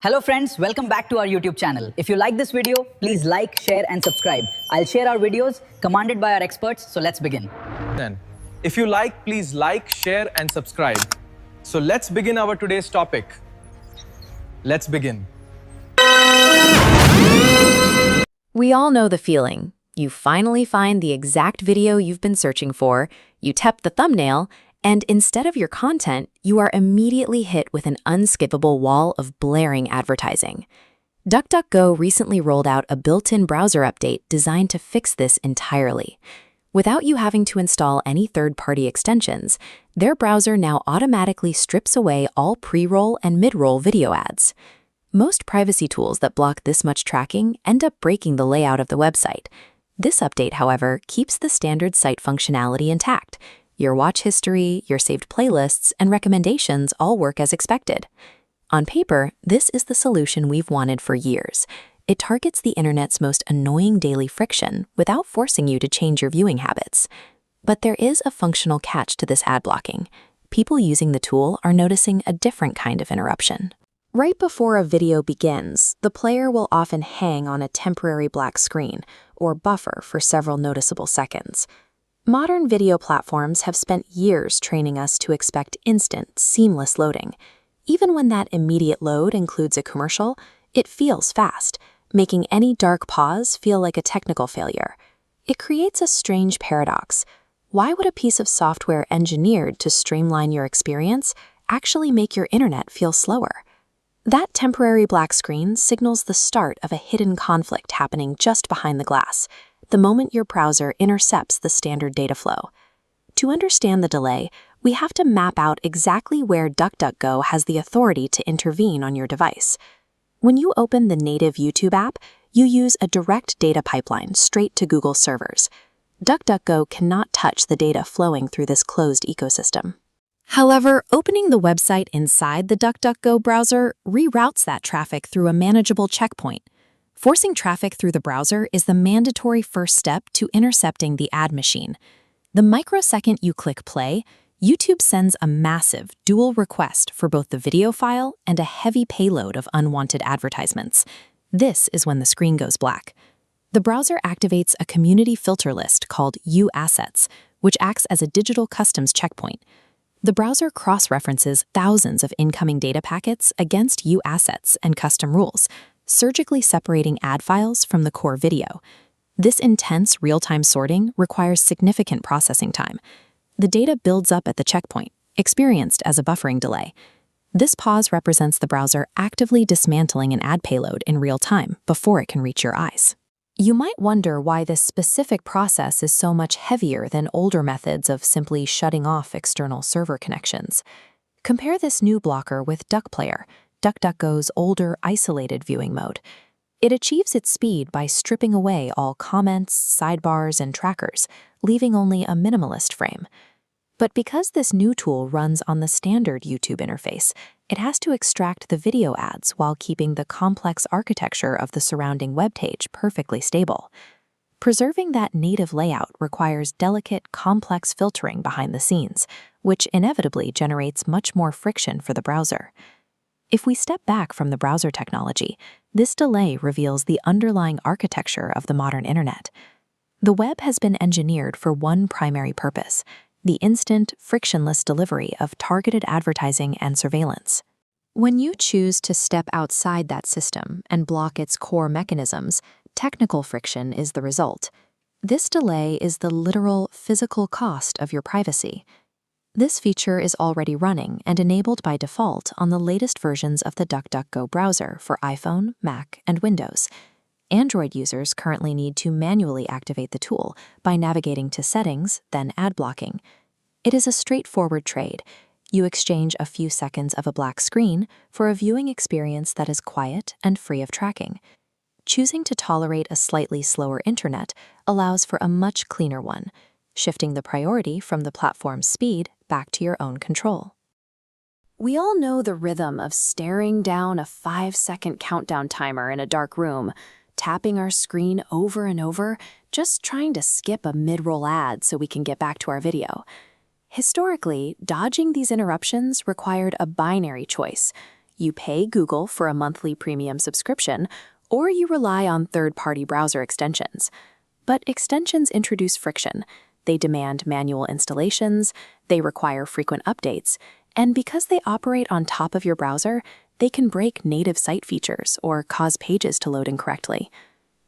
Hello friends, welcome back to our YouTube channel. If you like this video, please like, share and subscribe. I'll share our videos commanded by our experts, so let's begin. If you like, please like, share and subscribe. So let's begin our today's topic. Let's begin. We all know the feeling. You finally find the exact video you've been searching for, you tap the thumbnail, and instead of your content, you are immediately hit with an unskippable wall of blaring advertising. DuckDuckGo recently rolled out a built-in browser update designed to fix this entirely. Without you having to install any third-party extensions, their browser now automatically strips away all pre-roll and mid-roll video ads. Most privacy tools that block this much tracking end up breaking the layout of the website. This update, however, keeps the standard site functionality intact. Your watch history, your saved playlists, and recommendations all work as expected. On paper, this is the solution we've wanted for years. It targets the internet's most annoying daily friction without forcing you to change your viewing habits. But there is a functional catch to this ad blocking. People using the tool are noticing a different kind of interruption. Right before a video begins, the player will often hang on a temporary black screen or buffer for several noticeable seconds. Modern video platforms have spent years training us to expect instant, seamless loading. Even when that immediate load includes a commercial, it feels fast, making any dark pause feel like a technical failure. It creates a strange paradox. Why would a piece of software engineered to streamline your experience actually make your internet feel slower? That temporary black screen signals the start of a hidden conflict happening just behind the glass, the moment your browser intercepts the standard data flow. To understand the delay, we have to map out exactly where DuckDuckGo has the authority to intervene on your device. When you open the native YouTube app, you use a direct data pipeline straight to Google servers. DuckDuckGo cannot touch the data flowing through this closed ecosystem. However, opening the website inside the DuckDuckGo browser reroutes that traffic through a manageable checkpoint. Forcing traffic through the browser is the mandatory first step to intercepting the ad machine. The microsecond you click play, YouTube sends a massive dual request for both the video file and a heavy payload of unwanted advertisements. This is when the screen goes black. The browser activates a community filter list called uAssets, which acts as a digital customs checkpoint. The browser cross-references thousands of incoming data packets against uAssets and custom rules, surgically separating ad files from the core video. This intense real-time sorting requires significant processing time. The data builds up at the checkpoint, experienced as a buffering delay. This pause represents the browser actively dismantling an ad payload in real time before it can reach your eyes. You might wonder why this specific process is so much heavier than older methods of simply shutting off external server connections. Compare this new blocker with DuckPlayer, DuckDuckGo's older, isolated viewing mode. It achieves its speed by stripping away all comments, sidebars, and trackers, leaving only a minimalist frame. But because this new tool runs on the standard YouTube interface, it has to extract the video ads while keeping the complex architecture of the surrounding web page perfectly stable. Preserving that native layout requires delicate, complex filtering behind the scenes, which inevitably generates much more friction for the browser. If we step back from the browser technology, this delay reveals the underlying architecture of the modern internet. The web has been engineered for one primary purpose: the instant, frictionless delivery of targeted advertising and surveillance. When you choose to step outside that system and block its core mechanisms, technical friction is the result. This delay is the literal physical cost of your privacy. This feature is already running and enabled by default on the latest versions of the DuckDuckGo browser for iPhone, Mac, and Windows. Android users currently need to manually activate the tool by navigating to Settings, then Ad Blocking. It is a straightforward trade. You exchange a few seconds of a black screen for a viewing experience that is quiet and free of tracking. Choosing to tolerate a slightly slower internet allows for a much cleaner one, shifting the priority from the platform's speed back to your own control. We all know the rhythm of staring down a 5-second countdown timer in a dark room, tapping our screen over and over, just trying to skip a mid-roll ad so we can get back to our video. Historically, dodging these interruptions required a binary choice. you pay Google for a monthly premium subscription, or you rely on third-party browser extensions. But extensions introduce friction. They demand manual installations, they require frequent updates, and because they operate on top of your browser, they can break native site features or cause pages to load incorrectly.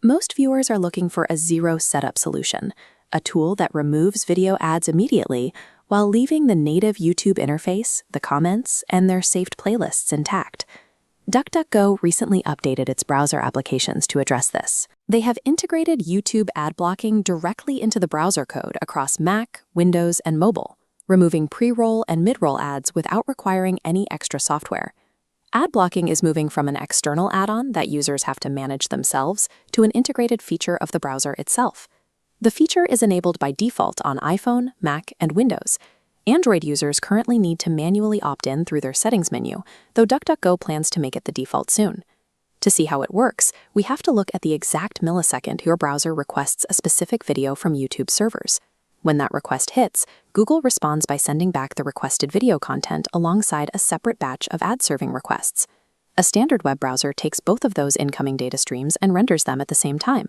Most viewers are looking for a zero-setup solution, a tool that removes video ads immediately while leaving the native YouTube interface, the comments, and their saved playlists intact. DuckDuckGo recently updated its browser applications to address this. They have integrated YouTube ad blocking directly into the browser code across Mac, Windows, and mobile, removing pre-roll and mid-roll ads without requiring any extra software. Ad blocking is moving from an external add-on that users have to manage themselves to an integrated feature of the browser itself. The feature is enabled by default on iPhone, Mac, and Windows. Android users currently need to manually opt in through their settings menu, though DuckDuckGo plans to make it the default soon. To see how it works, we have to look at the exact millisecond your browser requests a specific video from YouTube servers. When that request hits, Google responds by sending back the requested video content alongside a separate batch of ad-serving requests. A standard web browser takes both of those incoming data streams and renders them at the same time.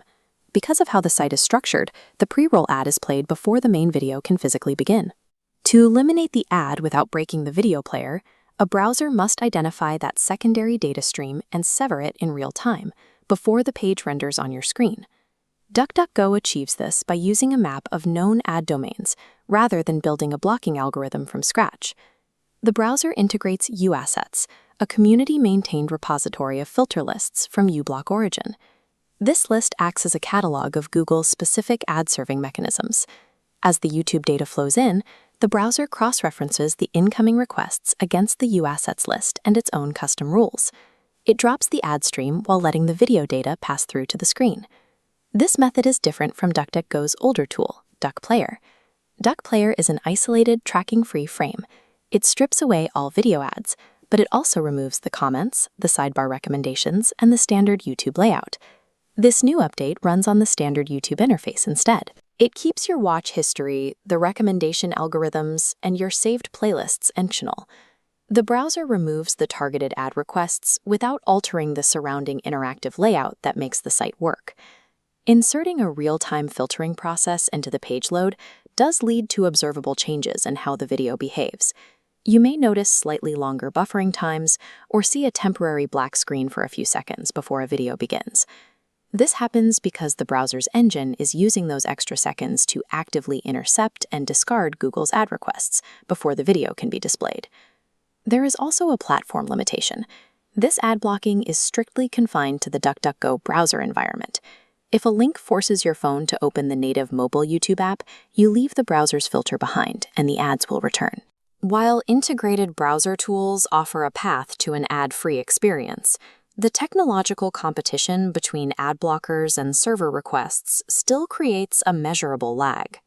Because of how the site is structured, the pre-roll ad is played before the main video can physically begin. To eliminate the ad without breaking the video player, a browser must identify that secondary data stream and sever it in real time before the page renders on your screen. DuckDuckGo achieves this by using a map of known ad domains rather than building a blocking algorithm from scratch. The browser integrates uAssets, a community-maintained repository of filter lists from uBlock origin. This list acts as a catalog of Google's specific ad-serving mechanisms. As the YouTube data flows in, the browser cross-references the incoming requests against the uAssets list and its own custom rules. It drops the ad stream while letting the video data pass through to the screen. This method is different from DuckDuckGo's older tool, DuckPlayer. DuckPlayer is an isolated, tracking-free frame. It strips away all video ads, but it also removes the comments, the sidebar recommendations, and the standard YouTube layout. This new update runs on the standard YouTube interface instead. It keeps your watch history, the recommendation algorithms, and your saved playlists functional. The browser removes the targeted ad requests without altering the surrounding interactive layout that makes the site work. Inserting a real-time filtering process into the page load does lead to observable changes in how the video behaves. You may notice slightly longer buffering times or see a temporary black screen for a few seconds before a video begins. This happens because the browser's engine is using those extra seconds to actively intercept and discard Google's ad requests before the video can be displayed. There is also a platform limitation. This ad blocking is strictly confined to the DuckDuckGo browser environment. If a link forces your phone to open the native mobile YouTube app, you leave the browser's filter behind, and the ads will return. While integrated browser tools offer a path to an ad-free experience, the technological competition between ad blockers and server requests still creates a measurable lag.